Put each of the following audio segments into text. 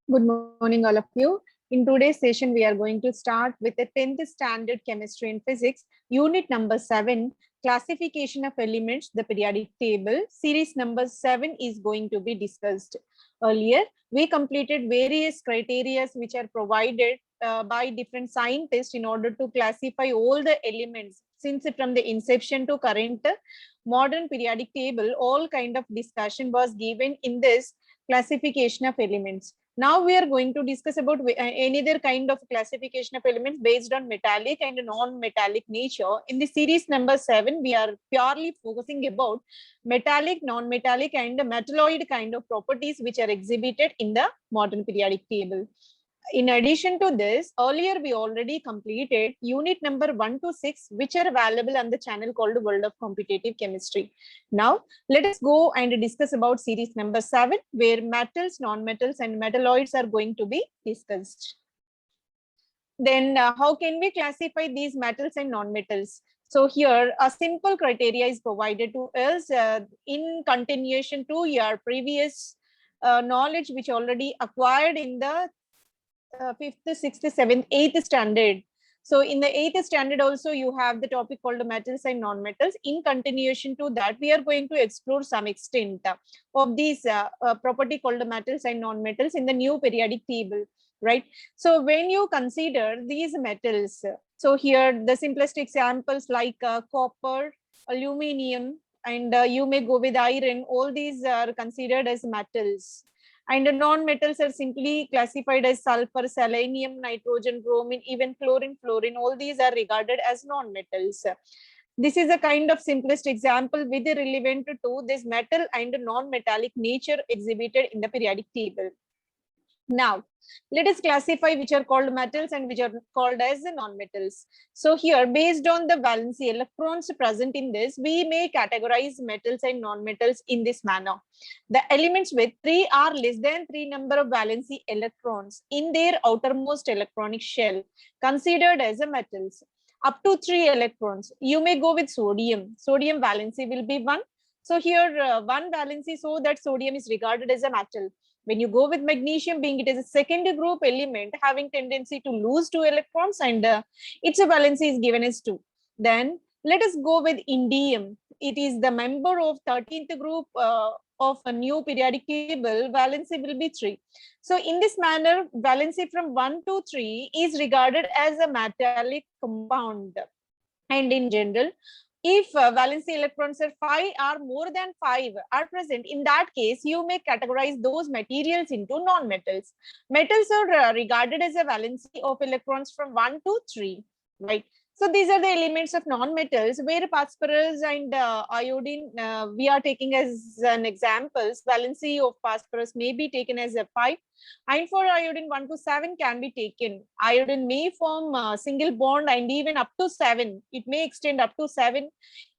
Good morning, all of you. In today's session, we are going to start with the 10th standard chemistry and physics, unit number 7, classification of elements, the periodic table. Series number 7 is going to be discussed. Earlier, we completed various criteria which are provided by different scientists in order to classify all the elements. Since from the inception to current modern periodic table, all kind of discussion was given in this classification of elements. Now we are going to discuss about any other kind of classification of elements based on metallic and non-metallic nature. In the series number 7, we are purely focusing about metallic, non-metallic and metalloid kind of properties which are exhibited in the modern periodic table. In addition to this, earlier we already completed unit number 1 to 6, which are available on the channel called World of Competitive Chemistry. Now, let us go and discuss about series number 7, where metals, non-metals, and metalloids are going to be discussed. Then, how can we classify these metals and non-metals? So here, a simple criteria is provided to us in continuation to your previous knowledge, which already acquired in the 5th, 6th, 7th, 8th standard. So in the 8th standard also you have the topic called metals and non-metals. In continuation to that, we are going to explore some extent of these property called metals and non-metals in the new periodic table, right? So when you consider these metals, so here the simplest examples like copper, aluminium, and you may go with iron, all these are considered as metals. And the non-metals are simply classified as sulfur, selenium, nitrogen, bromine, even chlorine, fluorine. All these are regarded as non-metals. This is a kind of simplest example with the relevant to this metal and non-metallic nature exhibited in the periodic table. Now, let us classify which are called metals and which are called as non-metals. So here, based on the valency electrons present in this, we may categorize metals and non-metals in this manner. The elements with 3 or less than 3 number of valency electrons in their outermost electronic shell considered as a metals. Up to 3 electrons, you may go with sodium. Sodium valency will be 1. So here, 1 valency, so that sodium is regarded as a metal. When you go with magnesium, being it is a second group element having tendency to lose 2 electrons and its valency is given as 2. Then let us go with indium. It is the member of 13th group of a new periodic table. Valency will be 3. So in this manner, valency from 1 to 3 is regarded as a metallic compound. And in general, if valency electrons are 5 or more than 5 are present, in that case, you may categorize those materials into non-metals. Metals are regarded as a valency of electrons from 1 to 3, right? So these are the elements of non-metals where phosphorus and iodine we are taking as an examples. Valency of phosphorus may be taken as a 5. And for iodine 1 to 7 can be taken. Iodine may form a single bond and even up to 7. It may extend up to 7.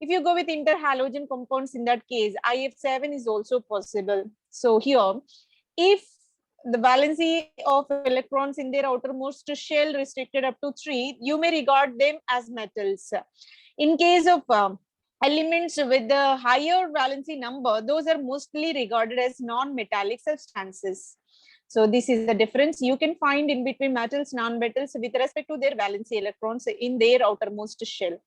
If you go with interhalogen compounds, in that case, IF7 is also possible. So here, if the valency of electrons in their outermost shell restricted up to 3, you may regard them as metals. In case of elements with the higher valency number, those are mostly regarded as non-metallic substances. So this is the difference you can find in between metals, non-metals with respect to their valency electrons in their outermost shell.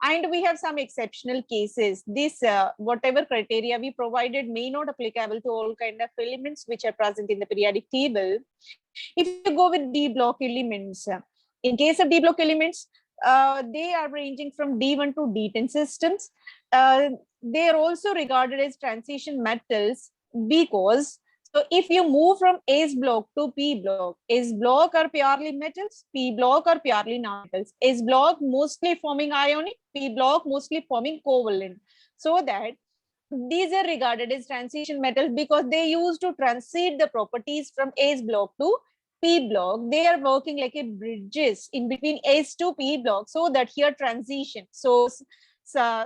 And we have some exceptional cases. This whatever criteria we provided may not applicable to all kind of elements which are present in the periodic table. If you go with D block elements, in case of D block elements, they are ranging from D1 to D10 systems. They are also regarded as transition metals because, so if you move from S block to P block, S block are purely metals, P block are purely non-metals. S block mostly forming ionic, P block mostly forming covalent. So that these are regarded as transition metals because they used to transit the properties from S block to P block. They are working like a bridges in between S to P block, so that here transition. So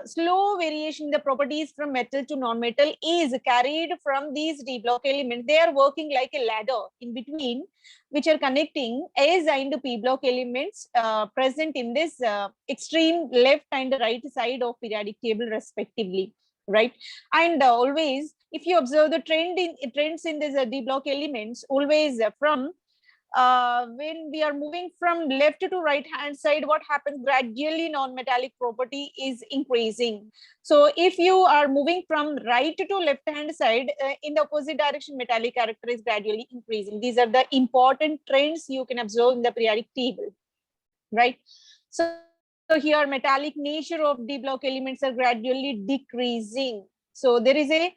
slow variation in the properties from metal to non-metal is carried from these D block elements. They are working like a ladder in between, which are connecting S and P block elements present in this extreme left and right side of periodic table respectively, right? And always, if you observe the trends in these d block elements, always from when we are moving from left to right hand side, what happens gradually, non-metallic property is increasing. So if you are moving from right to left hand side, in the opposite direction, metallic character is gradually increasing. These are the important trends you can observe in the periodic table, right? So here metallic nature of d block elements are gradually decreasing. So there is a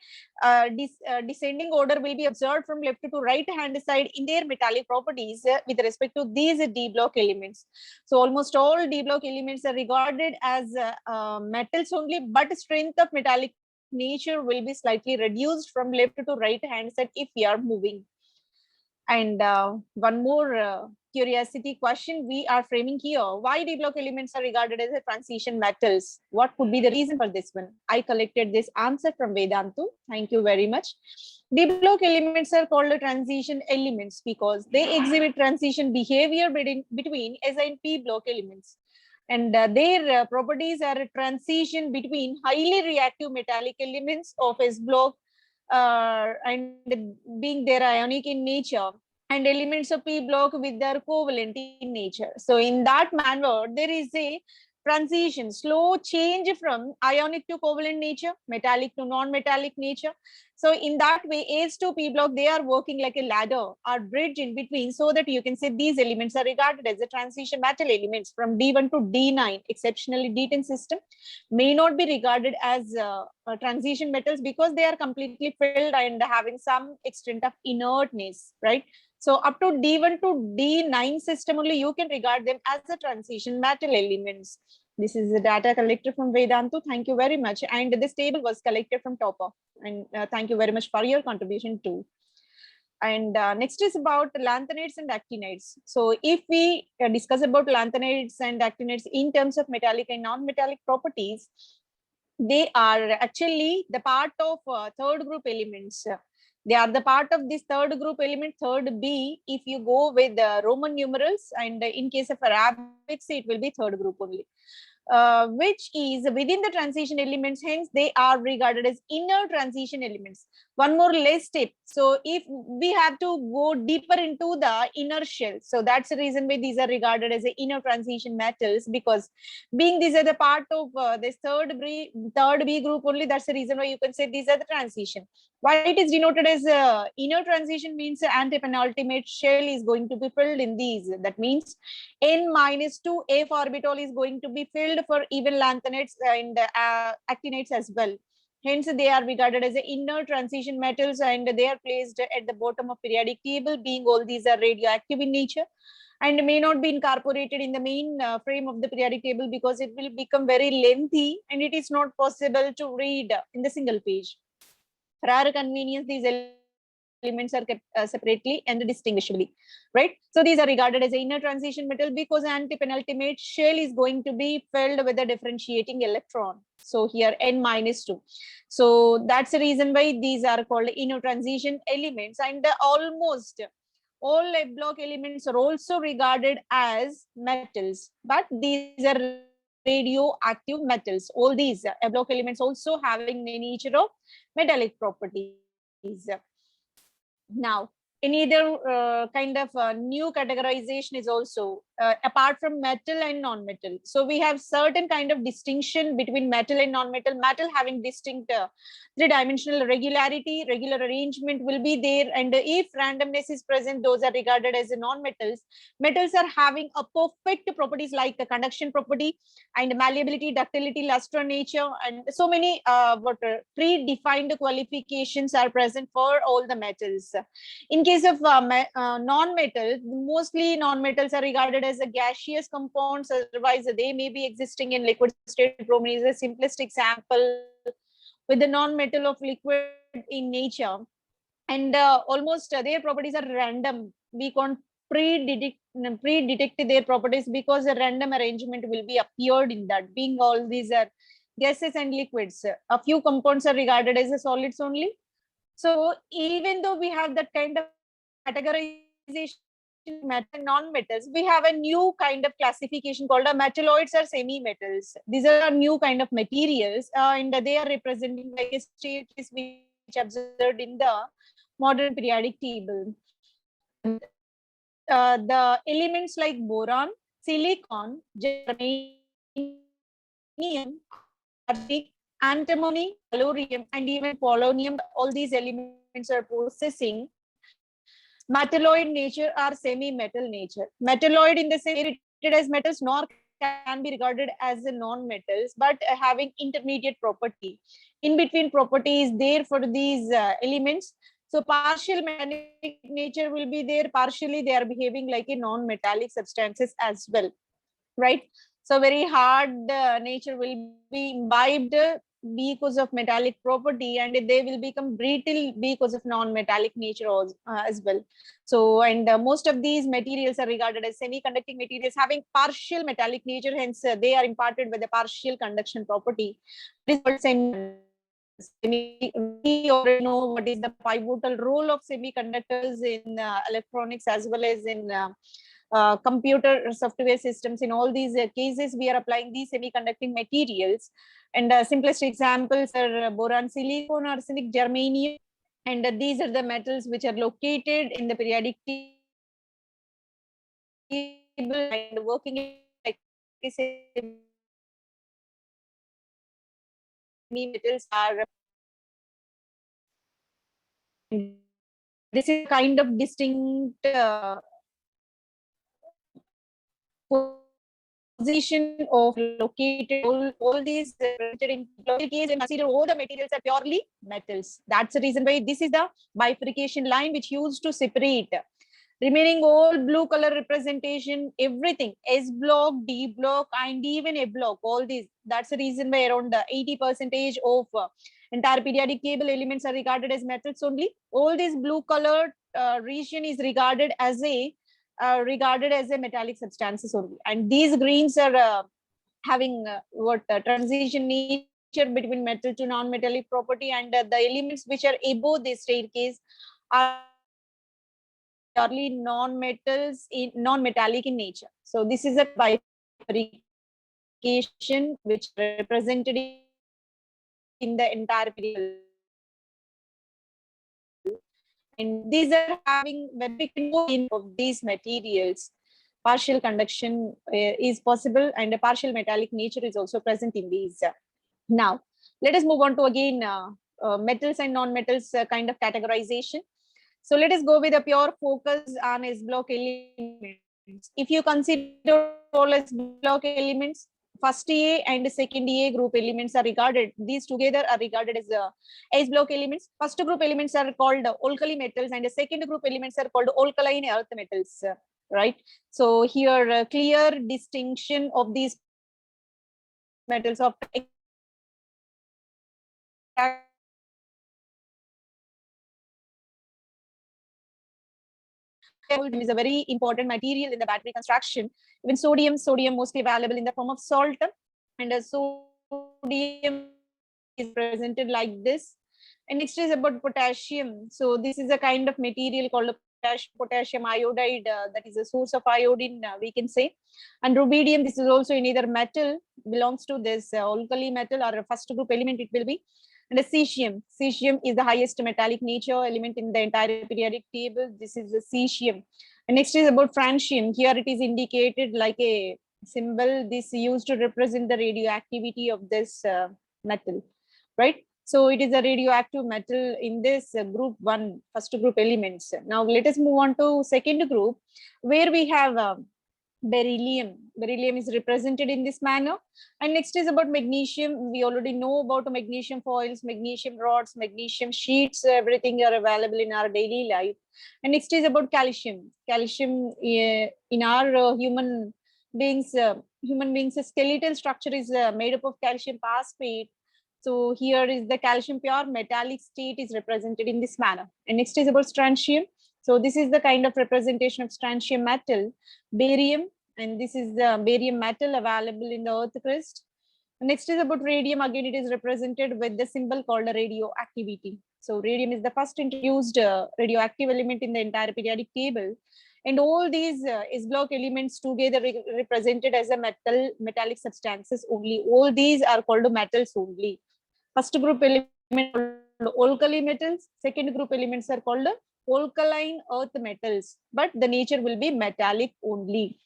descending order will be observed from left to right hand side in their metallic properties with respect to these d block elements. So almost all d block elements are regarded as metals only, but strength of metallic nature will be slightly reduced from left to right hand side if we are moving. And one more curiosity question we are framing here: why d block elements are regarded as a transition metals? What could be the reason for this one? I collected this answer from Vedantu. Thank you very much. D block elements are called transition elements because they exhibit transition behavior between S and P block elements. And their properties are a transition between highly reactive metallic elements of S block and being their ionic in nature, and elements of P block with their covalent in nature. So in that manner, there is a transition, slow change from ionic to covalent nature, metallic to non-metallic nature. So in that way, S to P block, they are working like a ladder or bridge in between, so that you can say these elements are regarded as a transition metal elements from D1 to D9. Exceptionally, D10 system may not be regarded as transition metals because they are completely filled and having some extent of inertness, right? So up to D1 to D9 system only you can regard them as a transition metal elements. This is the data collected from Vedantu. Thank you very much. And this table was collected from Topper. And thank you very much for your contribution too. And next is about lanthanides and actinides. So if we discuss about lanthanides and actinides in terms of metallic and non-metallic properties, they are actually the part of third group elements. They are the part of this third group element, third B, if you go with Roman numerals, and in case of Arabic, it will be third group only. Which is within the transition elements, hence they are regarded as inner transition elements. One more less step. So if we have to go deeper into the inner shell, so that's the reason why these are regarded as the inner transition metals, because being these are the part of this third B group only, that's the reason why you can say these are the transition. Why it is denoted as inner transition means antipenultimate shell is going to be filled in these. That means N-2 F orbital is going to be filled for even lanthanides and actinides as well. Hence, they are regarded as inner transition metals, and they are placed at the bottom of periodic table, being all these are radioactive in nature and may not be incorporated in the main frame of the periodic table because it will become very lengthy and it is not possible to read in the single page. For our convenience, these elements are kept separately and distinguishably, right? So these are regarded as inner transition metal because antipenultimate shell is going to be filled with a differentiating electron. So here N-2. So that's the reason why these are called inner transition elements, and almost all F block elements are also regarded as metals, but these are radioactive metals. All these F block elements also having the nature of metallic properties. Now, any other kind of new categorization is also apart from metal and non-metal. So we have certain kind of distinction between metal and non-metal. Metal having distinct three-dimensional regularity, regular arrangement will be there, and if randomness is present, those are regarded as non-metals. Metals are having a perfect properties like the conduction property and malleability, ductility, luster nature, and so many predefined qualifications are present for all the metals. In case of non-metal, mostly non-metals are regarded as a gaseous compounds, otherwise they may be existing in liquid state. Bromine is the simplest example with the non-metal of liquid in nature, and almost their properties are random. We can't pre-detect their properties because a random arrangement will be appeared in that, being all these are gases and liquids. A few compounds are regarded as a solids only. So even though we have that kind of categorization, metals and non-metals, we have a new kind of classification called metalloids or semi-metals. These are new kind of materials, and they are representing like a stages which observed in the modern periodic table. The elements like boron, silicon, germanium, arsenic, antimony, tellurium, and even polonium, all these elements are possessing metalloid nature or semi-metal nature. Metalloid in the same treated as metals, nor can be regarded as a non-metals, but having intermediate property. In between property is there for these elements. So partial metallic nature will be there, partially they are behaving like a non-metallic substances as well, right? So very hard nature will be imbibed because of metallic property, and they will become brittle because of non-metallic nature as well. So, and most of these materials are regarded as semi-conducting materials having partial metallic nature, hence they are imparted with a partial conduction property. This is called we already know what is the pivotal role of semiconductors in electronics as well as in computer software systems. In all these cases, we are applying these semiconducting materials. And simplest examples are boron, silicon, arsenic, germanium. And these are the metals which are located in the periodic table and working like metals are. This is kind of distinct position of located all these in case and consider all the materials are purely metals. That's the reason why this is the bifurcation line which used to separate. Remaining all blue color representation, everything S block, D block, and even A block, all these. That's the reason why around 80% of entire periodic table elements are regarded as metals only. All this blue colored region is regarded as a metallic substances only, and these greens are having what transition nature between metal to non-metallic property, and the elements which are above this staircase are purely non-metals in non-metallic in nature. So this is a bifurcation which represented in the entire period. And these are having very in of these materials. Partial conduction is possible, and a partial metallic nature is also present in these. Now, let us move on to again metals and non-metals kind of categorization. So let us go with a pure focus on S block elements. If you consider all S block elements, first A and second A group elements are regarded, these together are regarded as S block elements. First group elements are called alkali metals, and the second group elements are called alkaline earth metals, right? So here clear distinction of these metals of is a very important material in the battery construction. Even sodium mostly available in the form of salt, and sodium is presented like this. And next is about potassium. So this is a kind of material called potassium iodide, that is a source of iodine, we can say. And rubidium, this is also in either metal, belongs to this alkali metal or a first group element it will be. And the cesium is the highest metallic nature element in the entire periodic table. This is the cesium. And next is about francium. Here it is indicated like a symbol. This is used to represent the radioactivity of this metal, right? So it is a radioactive metal in this group 1, first group elements. Now let us move on to second group, where we have beryllium. Beryllium is represented in this manner. And next is about magnesium. We already know about magnesium foils, magnesium rods, magnesium sheets, everything are available in our daily life. And next is about calcium. Calcium in our human beings skeletal structure is made up of calcium phosphate. So here is the calcium pure metallic state is represented in this manner. And next is about strontium. So this is the kind of representation of strontium metal. Barium, and this is the barium metal available in the earth crust. Next is about radium. Again, it is represented with the symbol called radioactivity. So radium is the first introduced radioactive element in the entire periodic table. And all these S block elements together represented as a metallic substances only. All these are called metals only. First group element called alkali metals. Second group elements are called alkaline earth metals, but the nature will be metallic only.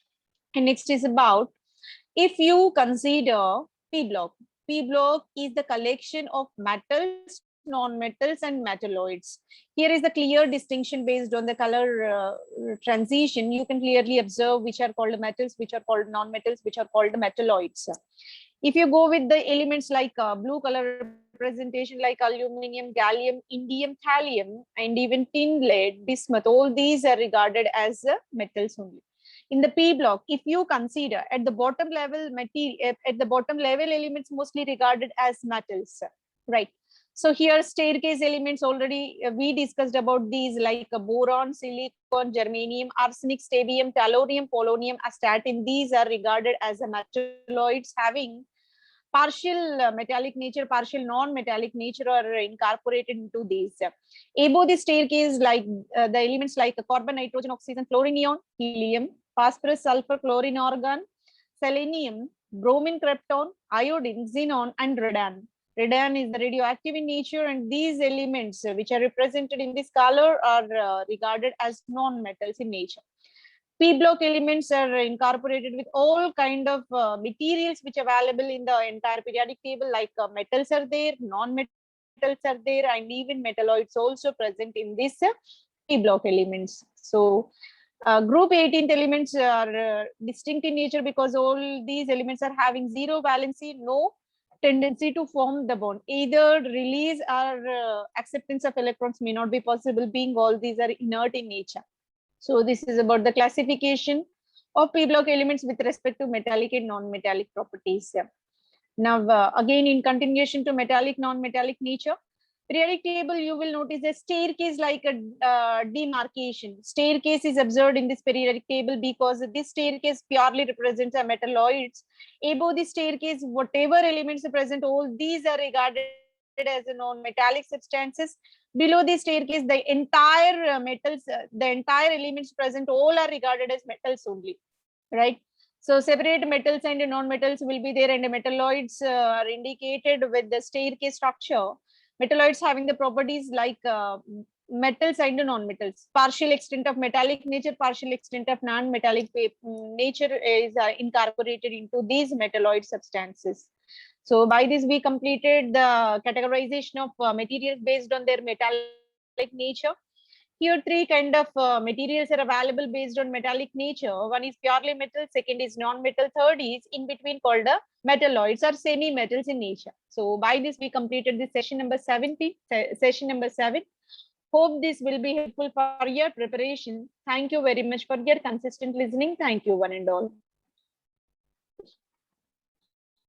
And next is about, if you consider P block. P block is the collection of metals, non-metals, and metalloids. Here is the clear distinction based on the color transition. You can clearly observe which are called metals, which are called non-metals, which are called metalloids. If you go with the elements like blue color representation like aluminum, gallium, indium, thallium, and even tin, lead, bismuth, all these are regarded as metals only. In the P block, if you consider at the bottom level material, at the bottom level elements mostly regarded as metals, right? So here staircase elements already we discussed about these like boron, silicon, germanium, arsenic, strontium, tellurium, polonium, astatine. These are regarded as metalloids having partial metallic nature, partial non-metallic nature are incorporated into these. Above the staircase, like the elements like carbon, nitrogen, oxygen, fluorine, neon, helium, phosphorus, sulfur, chlorine, argon, selenium, bromine, krypton, iodine, xenon, and radon. Radon is the radioactive in nature, and these elements which are represented in this color are regarded as non-metals in nature. P block elements are incorporated with all kind of materials which are available in the entire periodic table, like metals are there, non-metals are there, and even metalloids also present in this P block elements. So group 18th elements are distinct in nature because all these elements are having zero valency, no tendency to form the bond. Either release or acceptance of electrons may not be possible, being all these are inert in nature. So this is about the classification of P block elements with respect to metallic and non-metallic properties. Now, again, in continuation to metallic, non-metallic nature, periodic table, you will notice a staircase like a demarcation. Staircase is observed in this periodic table because this staircase purely represents a metalloids. Above the staircase, whatever elements are present, all these are regarded as a non-metallic substances. Below the staircase, the entire metals, the entire elements present, all are regarded as metals only, right? So separate metals and non-metals will be there, and the metalloids are indicated with the staircase structure. Metalloids having the properties like metals and non-metals. Partial extent of metallic nature, partial extent of non-metallic nature is incorporated into these metalloid substances. So by this, we completed the categorization of materials based on their metallic nature. Here, three kind of materials are available based on metallic nature. One is purely metal, second is non-metal, third is in between called the metalloids or semi-metals in nature. So by this, we completed this session number 7. Hope this will be helpful for your preparation. Thank you very much for your consistent listening. Thank you, one and all.